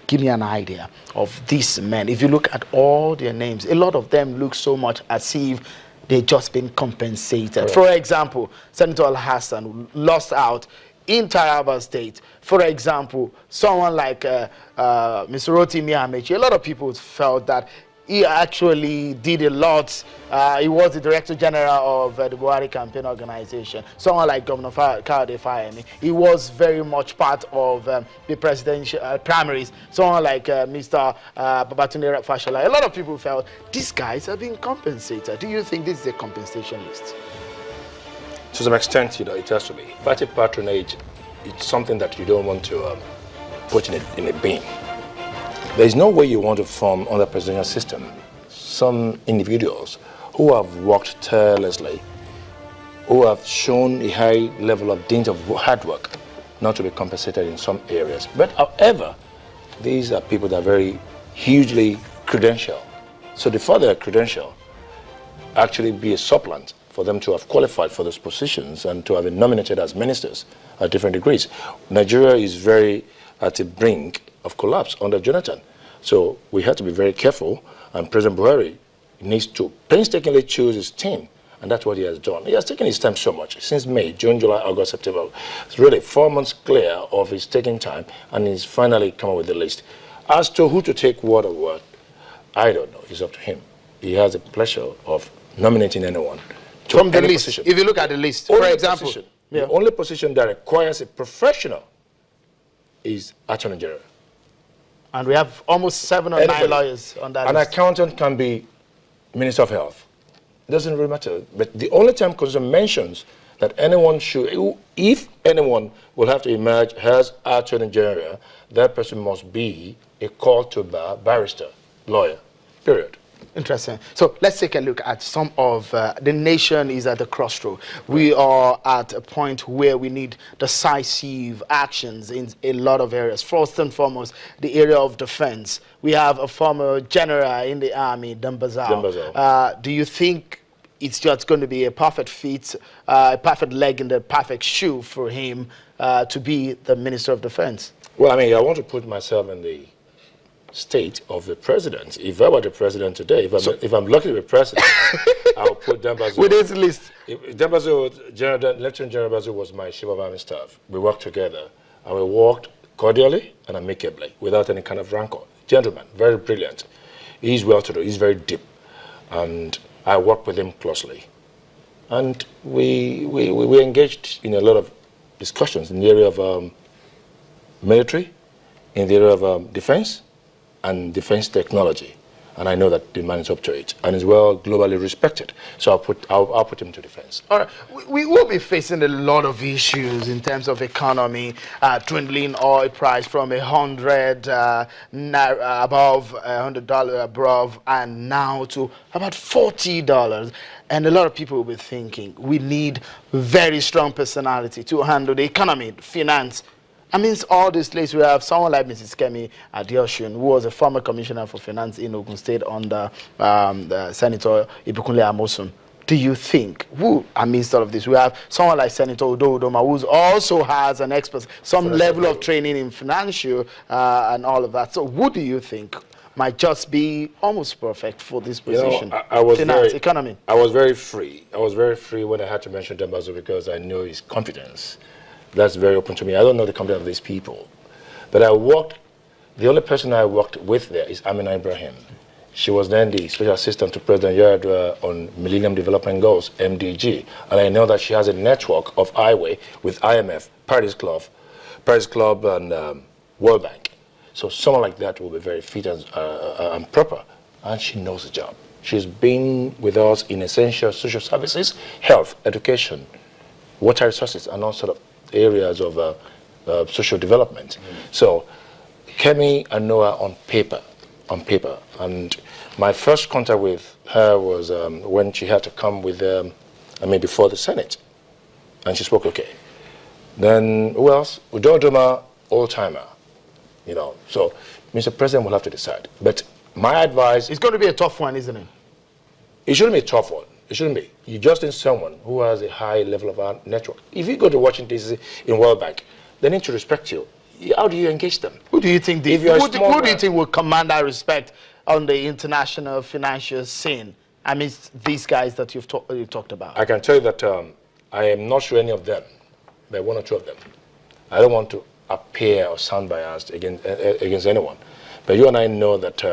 give me an idea of these men. If you look at all their names, a lot of them look so much as if they've just been compensated. Correct. For example, Senator Al-Hassan lost out in Taraba State. For example, someone like Mr. Rotimi Amechi, a lot of people felt that he actually did a lot. He was the Director General of the Buhari Campaign Organization. Someone like Governor Kayode Fayemi, he was very much part of the presidential primaries. Someone like Mr. Babatunde Fashola. A lot of people felt these guys have been compensated. Do you think this is a compensation list? To some extent, it has to be. Party patronage, it's something that you don't want to put in a bin. There is no way you want to form on the presidential system some individuals who have worked tirelessly, who have shown a high level of dint of hard work, not to be compensated in some areas. But however, these are people that are very hugely credentialed. So the further credential actually be a supplant for them to have qualified for those positions and to have been nominated as ministers at different degrees. Nigeria is very at the brink of collapse under Jonathan. So we have to be very careful, and President Buhari needs to painstakingly choose his team, and that's what he has done. He has taken his time so much, since May, June, July, August, September. It's really 4 months clear of his taking time, and he's finally come up with the list. As to who to take what or what, I don't know. It's up to him. He has the pleasure of nominating anyone. From the list, position. If you look at the list, for example, the only position that requires a professional is Attorney General. And we have almost 7 or 9 lawyers on that list. An accountant can be Minister of Health. It doesn't really matter. But the only time Constitution mentions that anyone should, if anyone will have to emerge as Attorney General, that person must be a called to bar barrister, lawyer, period. Interesting. So let's take a look at some of the nation is at the crossroad. We are at a point where we need decisive actions in a lot of areas. First and foremost, the area of defense. We have a former general in the army, Dembazao. Do you think it's just going to be a perfect fit, a perfect leg in the perfect shoe for him to be the Minister of Defense? Well, I mean, I want to put myself in the state of the president. If I were the president today, if I'm lucky to be president, I'll put Dembazao. With his list. Dembazao, Lieutenant General Dembazao was my chief of army staff. We worked together, and we worked cordially and amicably, without any kind of rancor. Gentleman, very brilliant. He's well-to-do, he's very deep, and I worked with him closely. And we engaged in a lot of discussions in the area of military, in the area of defense, and defense technology, and I know that the man is up to it and is well globally respected. So I'll put him to defense. All right, we will be facing a lot of issues in terms of economy, dwindling oil price from $100 above $100 above, and now to about $40. And a lot of people will be thinking we need very strong personality to handle the economy, finance. I mean, all these places we have someone like Mrs. Kemi Adeosun, who was a former commissioner for finance in Ogun State under Senator Ibikunle Amosun. Do you think, amidst all of this, we have someone like Senator Udo Udoma, who also has an expert, some level of training in financial and all of that. So who do you think might just be almost perfect for this position? Economy. I was very free. I was very free when I had to mention Dembazao because I know his competence. That's very open to me. I don't know the competence of these people. But the only person I worked with there is Amina Ibrahim. She was then the special assistant to President Yar'Adua on Millennium Development Goals, MDG. And I know that she has a network of highway with IMF, Paris Club and World Bank. So someone like that will be very fit and proper. And she knows the job. She's been with us in essential social services, health, education, water resources, and all sort of areas of social development. So Kemi and Noah on paper. And my first contact with her was when she had to come with, before the Senate. And she spoke okay. Then who else? Udo Udoma, old-timer. So Mr. President will have to decide. But my advice... It's going to be a tough one, isn't it? It shouldn't be a tough one. It shouldn't be. You just need someone who has a high level of our network. If you go to Washington, D.C. in World Bank, they need to respect you. how do you engage them? Who do you think who do you think will command that respect on the international financial scene? I mean, these guys that you've talked about. I can tell you that I am not sure any of them, but one or two of them. I don't want to appear or sound biased against anyone, but you and I know that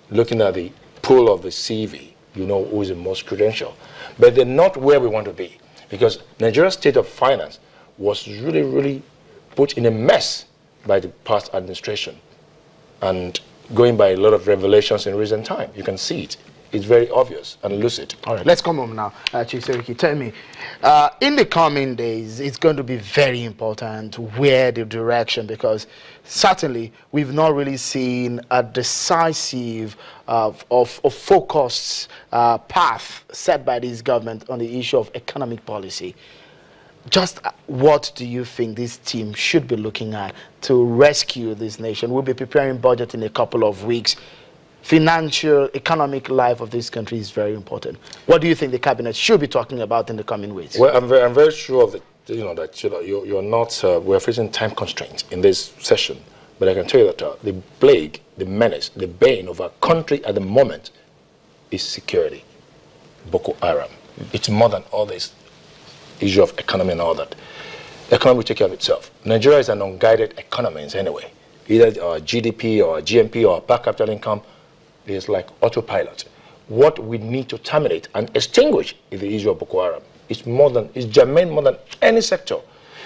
looking at the pool of the CV, you know who is the most credentialed. But they're not where we want to be, because Nigeria's state of finance was really, really put in a mess by the past administration, and going by a lot of revelations in recent time. You can see it. It's very obvious and lucid. All right, let's come home now. Chief Seriki, tell me, in the coming days, it's going to be very important where the direction, because certainly we've not really seen a decisive focused path set by this government on the issue of economic policy. Just what do you think this team should be looking at to rescue this nation? We'll be preparing budget in a couple of weeks. Financial, economic life of this country is very important. What do you think the cabinet should be talking about in the coming weeks? Well, I'm very sure that you're not. We're facing time constraints in this session, but I can tell you that the plague, the menace, the bane of our country at the moment is security. Boko Haram. It's more than all this issue of economy and all that. The economy will take care of itself. Nigeria is an unguided economy anyway. Either our GDP or our GNP or our per capita income is like autopilot. What we need to terminate and extinguish is the issue of Boko Haram. It's germane more than any sector.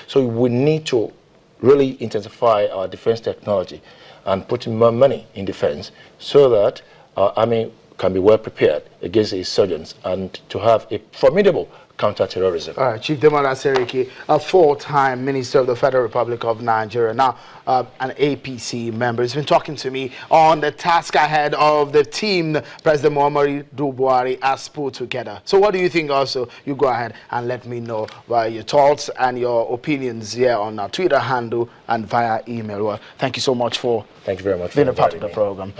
So we need to really intensify our defense technology and put in more money in defense so that our army can be well prepared against the insurgents and to have a formidable counter-terrorism. All right, Chief Demola Seriki, a four-time Minister of the Federal Republic of Nigeria, now an APC member, has been talking to me on the task ahead of the team President Buhari has put together. So what do you think also? You go ahead and let me know your thoughts and your opinions here on our Twitter handle and via email. Well, thank you so much for being a part of the program.